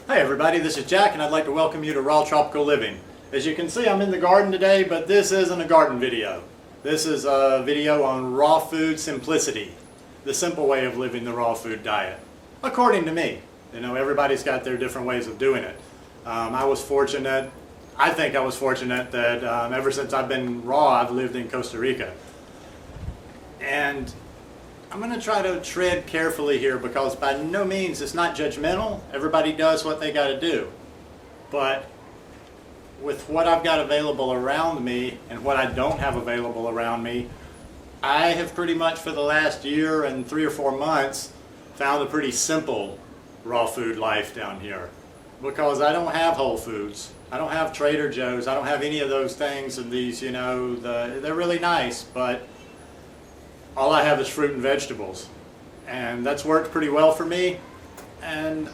Hi everybody, this is Jack and I'd like to welcome you to Raw Tropical Living. As you can see, I'm in the garden today, but this isn't a garden video. This is a video on raw food simplicity, the simple way of living the raw food diet, according to me. You know, everybody's got their different ways of doing it. I think I was fortunate that ever since I've been raw, I've lived in Costa Rica. And I'm going to try to tread carefully here because by no means it's not judgmental. Everybody does what they got to do. But with what I've got available around me and what I don't have available around me, I have pretty much for the last year and 3 or 4 months found a pretty simple raw food life down here. Because I don't have Whole Foods. I don't have Trader Joe's. I don't have any of those things and these, you know, they're really nice, but all I have is fruit and vegetables, and that's worked pretty well for me. And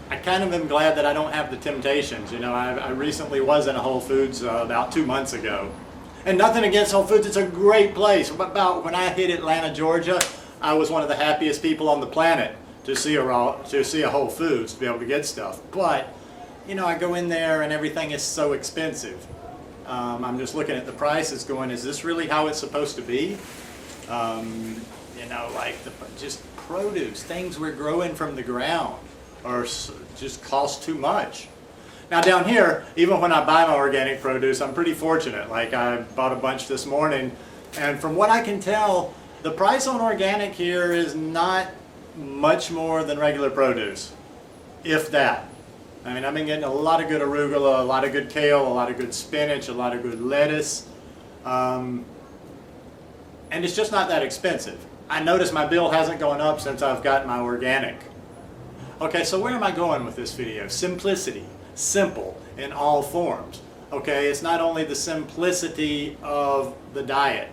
I kind of am glad that I don't have the temptations. You know, I recently was in a Whole Foods about 2 months ago, and nothing against Whole Foods. It's a great place. About when I hit Atlanta, Georgia, I was one of the happiest people on the planet to see a Whole Foods, to be able to get stuff. But you know, I go in there and everything is so expensive. I'm just looking at the prices, going, is this really how it's supposed to be? You know, like just produce, things we're growing from the ground, or just cost too much. Now down here, even when I buy my organic produce, I'm pretty fortunate. Like I bought a bunch this morning, and from what I can tell, the price on organic here is not much more than regular produce, if that. I mean, I've been getting a lot of good arugula, a lot of good kale, a lot of good spinach, a lot of good lettuce. And it's just not that expensive. I notice my bill hasn't gone up since I've got my organic. Okay, so where am I going with this video? Simplicity, simple in all forms. Okay, it's not only the simplicity of the diet,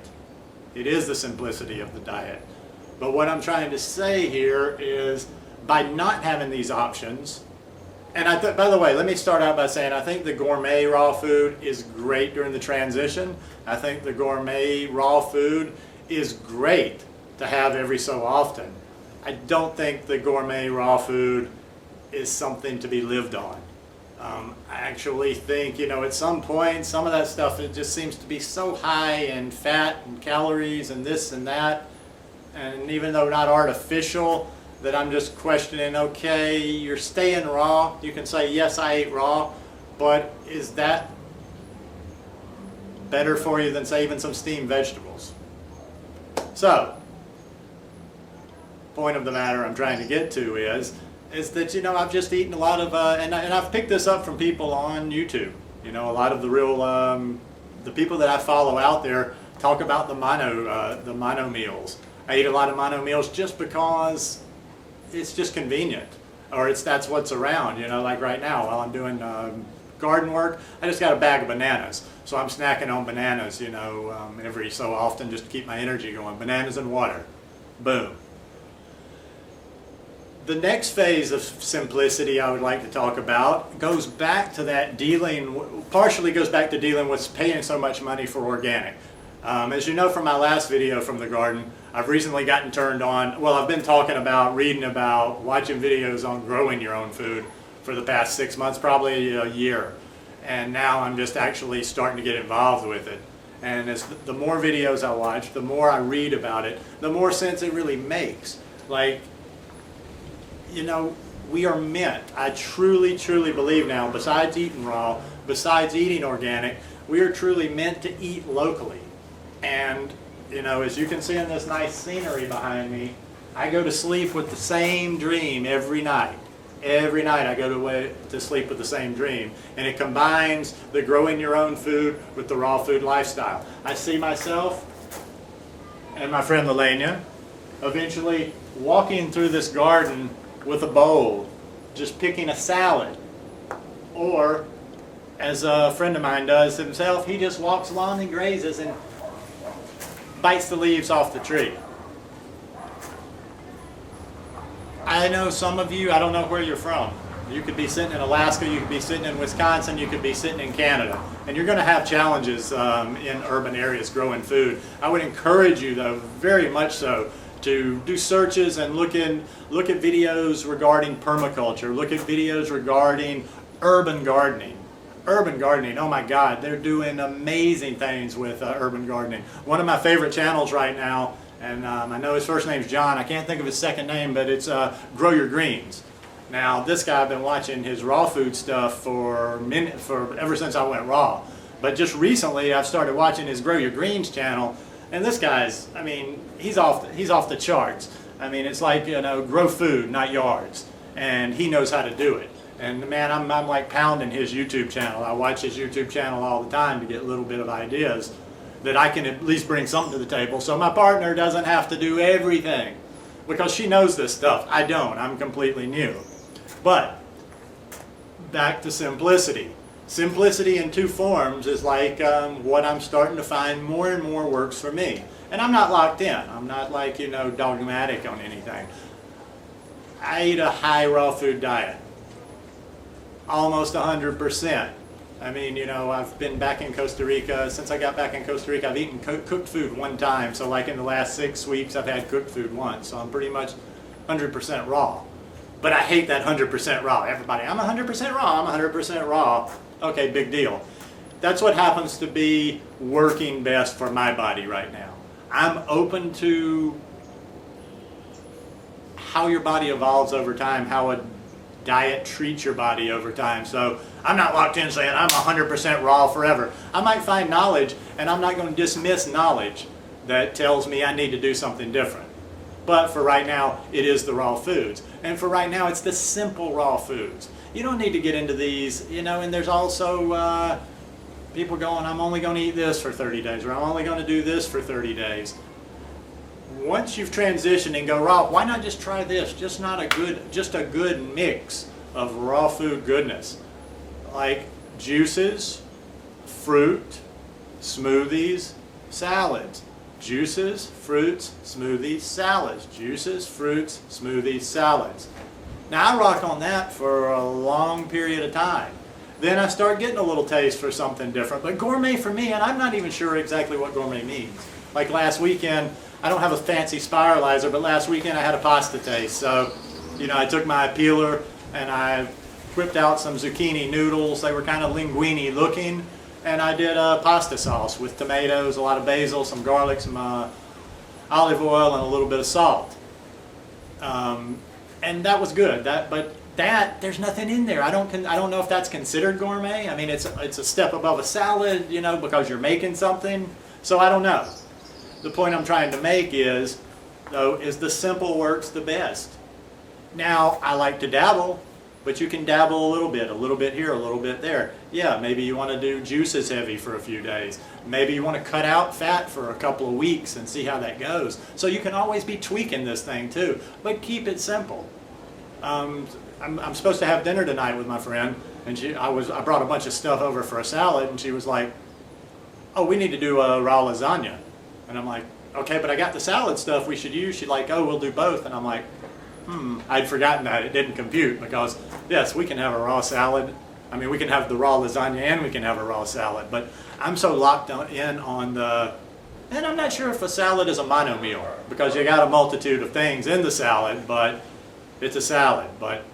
it is the simplicity of the diet. But what I'm trying to say here is by not having these options, and by the way, let me start out by saying I think the gourmet raw food is great during the transition. I think the gourmet raw food is great to have every so often. I don't think the gourmet raw food is something to be lived on. I actually think, you know, at some point, some of that stuff, it just seems to be so high in fat and calories and this and that. And even though not artificial, that I'm just questioning, okay, you're staying raw. You can say, yes, I ate raw, but is that better for you than, say, even some steamed vegetables? So, point of the matter I'm trying to get to is that, you know, I've just eaten a lot of, and I've picked this up from people on YouTube. You know, a lot of the real, the people that I follow out there talk about the mono meals. I eat a lot of mono meals just because it's just convenient, or that's what's around. You know, like right now while I'm doing garden work, I just got a bag of bananas, so I'm snacking on bananas, you know, every so often just to keep my energy going. Bananas and water, boom. The next phase of simplicity I would like to talk about goes back to that partially goes back to dealing with paying so much money for organic. As you know from my last video from the garden, I've recently gotten turned on, well, I've been talking about, reading about, watching videos on growing your own food for the past 6 months, probably a year. And now I'm just actually starting to get involved with it. And as the more videos I watch, the more I read about it, the more sense it really makes. Like, you know, we are meant, I truly, truly believe now, besides eating raw, besides eating organic, we are truly meant to eat locally. And, you know, as you can see in this nice scenery behind me, I go to sleep with the same dream every night. Every night I go to sleep with the same dream. And it combines the growing your own food with the raw food lifestyle. I see myself and my friend Lelania eventually walking through this garden with a bowl, just picking a salad. Or, as a friend of mine does himself, he just walks along and grazes and bites the leaves off the tree. I know some of you, I don't know where you're from. You could be sitting in Alaska, you could be sitting in Wisconsin, you could be sitting in Canada. And you're going to have challenges in urban areas growing food. I would encourage you, though, very much so, to do searches and look at videos regarding permaculture, look at videos regarding urban gardening. Urban gardening, oh my God, they're doing amazing things with urban gardening. One of my favorite channels right now, and I know his first name's John, I can't think of his second name, but it's Grow Your Greens. Now this guy, I've been watching his raw food stuff for ever since I went raw. But just recently I've started watching his Grow Your Greens channel, and this guy's, I mean, he's off the charts. I mean, it's like, you know, grow food, not yards. And he knows how to do it. And man, I'm like pounding his YouTube channel. I watch his YouTube channel all the time to get a little bit of ideas that I can at least bring something to the table. So my partner doesn't have to do everything because she knows this stuff. I don't. I'm completely new. But back to simplicity. Simplicity in two forms is like what I'm starting to find more and more works for me. And I'm not locked in. I'm not like, you know, dogmatic on anything. I eat a high raw food diet. Almost 100%. I mean, you know, I've been back in Costa Rica. Since I got back in Costa Rica, I've eaten cooked food one time. So like in the last 6 weeks, I've had cooked food once. So I'm pretty much 100% raw. But I hate that 100% raw. Everybody, I'm 100% raw, I'm 100% raw. Okay, big deal. That's what happens to be working best for my body right now. I'm open to how your body evolves over time, how a diet treats your body over time. So I'm not locked in saying I'm 100% raw forever. I might find knowledge, and I'm not going to dismiss knowledge that tells me I need to do something different. But for right now, it is the raw foods. And for right now, it's the simple raw foods. You don't need to get into these, you know, and there's also people going, I'm only going to eat this for 30 days, or I'm only going to do this for 30 days. Once you've transitioned and go raw, why not just try this? Just a good mix of raw food goodness. Like juices, fruit, smoothies, salads. Juices, fruits, smoothies, salads. Juices, fruits, smoothies, salads. Now I rock on that for a long period of time. Then I start getting a little taste for something different. But gourmet for me, and I'm not even sure exactly what gourmet means. Like last weekend, I don't have a fancy spiralizer, but last weekend I had a pasta taste. So, you know, I took my peeler and I whipped out some zucchini noodles. They were kind of linguine looking. And I did a pasta sauce with tomatoes, a lot of basil, some garlic, some olive oil, and a little bit of salt. And that was good. But there's nothing in there. I don't know if that's considered gourmet. I mean, it's a step above a salad, you know, because you're making something. So I don't know. The point I'm trying to make is, though, is the simple works the best. Now, I like to dabble. But you can dabble a little bit here, a little bit there. Yeah, maybe you want to do juices heavy for a few days. Maybe you want to cut out fat for a couple of weeks and see how that goes. So you can always be tweaking this thing too, but keep it simple. I'm supposed to have dinner tonight with my friend, and I brought a bunch of stuff over for a salad, and she was like, "Oh, we need to do a raw lasagna," and I'm like, "Okay, but I got the salad stuff we should use." She's like, "Oh, we'll do both," and I'm like, I'd forgotten that. It didn't compute because, yes, we can have a raw salad. I mean, we can have the raw lasagna and we can have a raw salad. But I'm so locked in on and I'm not sure if a salad is a mono meal because you got a multitude of things in the salad, but it's a salad. But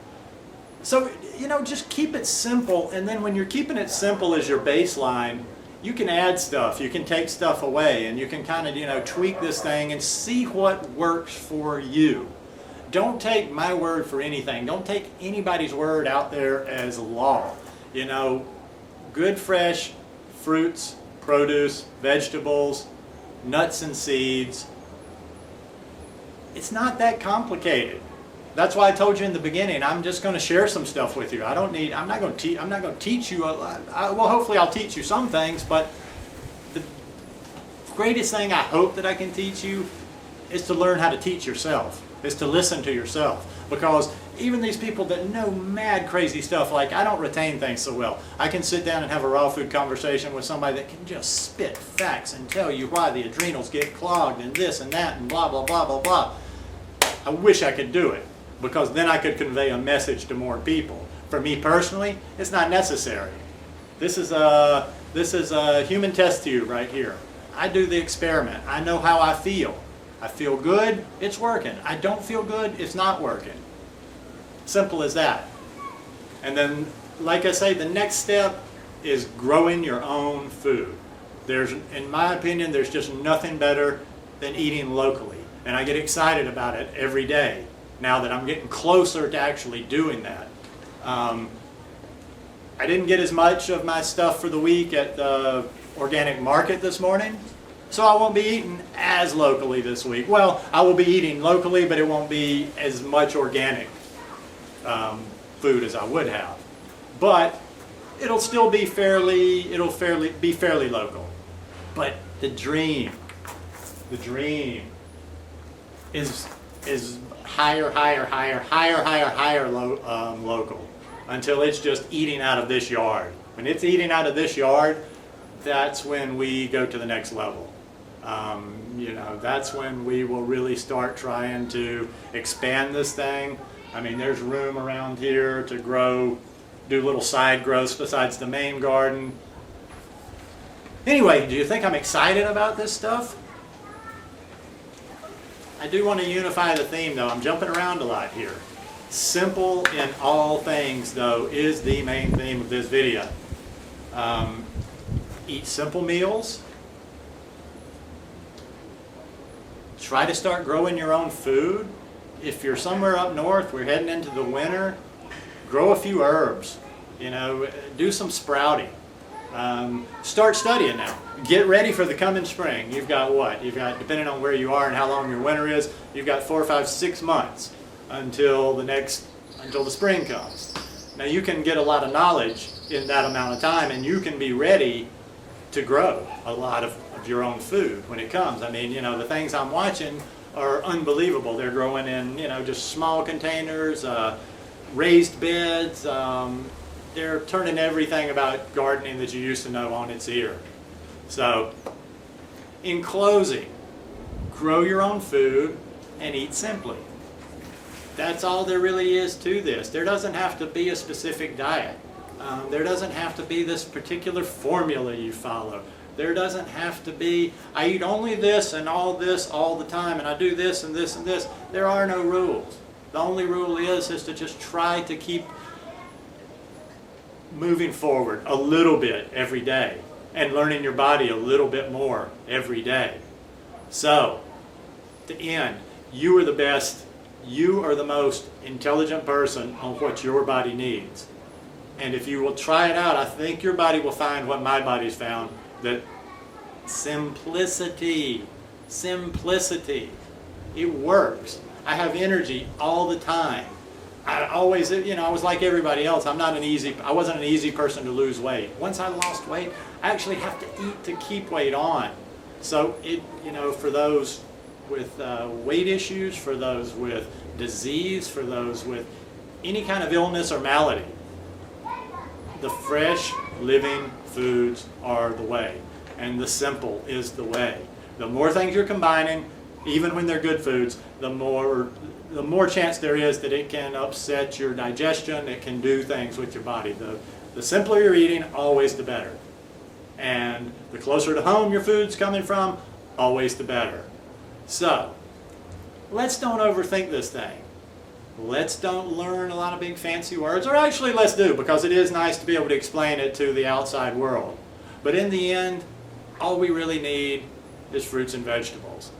so, you know, just keep it simple. And then when you're keeping it simple as your baseline, you can add stuff. You can take stuff away and you can kind of, you know, tweak this thing and see what works for you. Don't take my word for anything. Don't take anybody's word out there as law. You know, good fresh fruits, produce, vegetables, nuts and seeds. It's not that complicated. That's why I told you in the beginning, I'm just going to share some stuff with you. I'm not going to teach you well, hopefully I'll teach you some things, but the greatest thing I hope that I can teach you is to learn how to teach yourself. Is to listen to yourself. Because even these people that know mad crazy stuff, like I don't retain things so well. I can sit down and have a raw food conversation with somebody that can just spit facts and tell you why the adrenals get clogged and this and that and blah, blah, blah, blah, blah. I wish I could do it because then I could convey a message to more people. For me personally, it's not necessary. This is a human test tube right here. I do the experiment. I know how I feel. I feel good, it's working. I don't feel good, it's not working. Simple as that. And then, like I say, the next step is growing your own food. In my opinion, there's just nothing better than eating locally. And I get excited about it every day now that I'm getting closer to actually doing that. I didn't get as much of my stuff for the week at the organic market this morning, so I won't be eating as locally this week. Well, I will be eating locally, but it won't be as much organic food as I would have. But it'll still be fairly local. But the dream is higher local until it's just eating out of this yard. When it's eating out of this yard, that's when we go to the next level. That's when we will really start trying to expand this thing. I mean, there's room around here to do little side growths besides the main garden. Anyway, do you think I'm excited about this stuff? I do want to unify the theme, though. I'm jumping around a lot here. Simple in all things, though, is the main theme of this video. Eat simple meals. Try to start growing your own food. If you're somewhere up north, we're heading into the winter, grow a few herbs. Do some sprouting. Start studying now. Get ready for the coming spring. You've got what? You've got, depending on where you are and how long your winter is, you've got 4, 5, 6 months until the spring comes. Now you can get a lot of knowledge in that amount of time, and you can be ready to grow a lot of your own food when it comes. I mean, the things I'm watching are unbelievable. They're growing in, just small containers, raised beds. They're turning everything about gardening that you used to know on its ear. So, in closing, grow your own food and eat simply. That's all there really is to this. There doesn't have to be a specific diet. There doesn't have to be this particular formula you follow. There doesn't have to be, I eat only this all the time, and I do this and this and this. There are no rules. The only rule is to just try to keep moving forward a little bit every day and learning your body a little bit more every day. So, to end, you are the best, you are the most intelligent person on what your body needs. And if you will try it out, I think your body will find what my body's found, that simplicity, it works. I have energy all the time. I always, I was like everybody else. I wasn't an easy person to lose weight. Once I lost weight, I actually have to eat to keep weight on. So for those with weight issues, for those with disease, for those with any kind of illness or malady, the fresh, living foods are the way. And the simple is the way. The more things you're combining, even when they're good foods, the more chance there is that it can upset your digestion, it can do things with your body. The simpler you're eating, always the better. And the closer to home your food's coming from, always the better. So, let's don't overthink this thing. Let's don't learn a lot of big fancy words, or actually let's do, because it is nice to be able to explain it to the outside world. But in the end, all we really need is fruits and vegetables.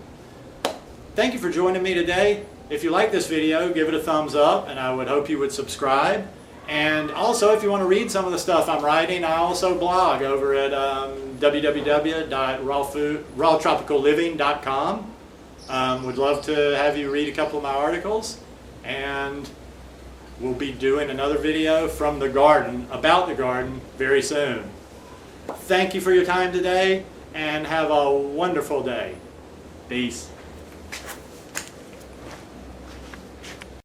Thank you for joining me today. If you like this video, give it a thumbs up, and I would hope you would subscribe. And also, if you want to read some of the stuff I'm writing, I also blog over at www.rawtropicalliving.com. Would love to have you read a couple of my articles, and we'll be doing another video from the garden, about the garden, very soon. Thank you for your time today, and have a wonderful day. Peace.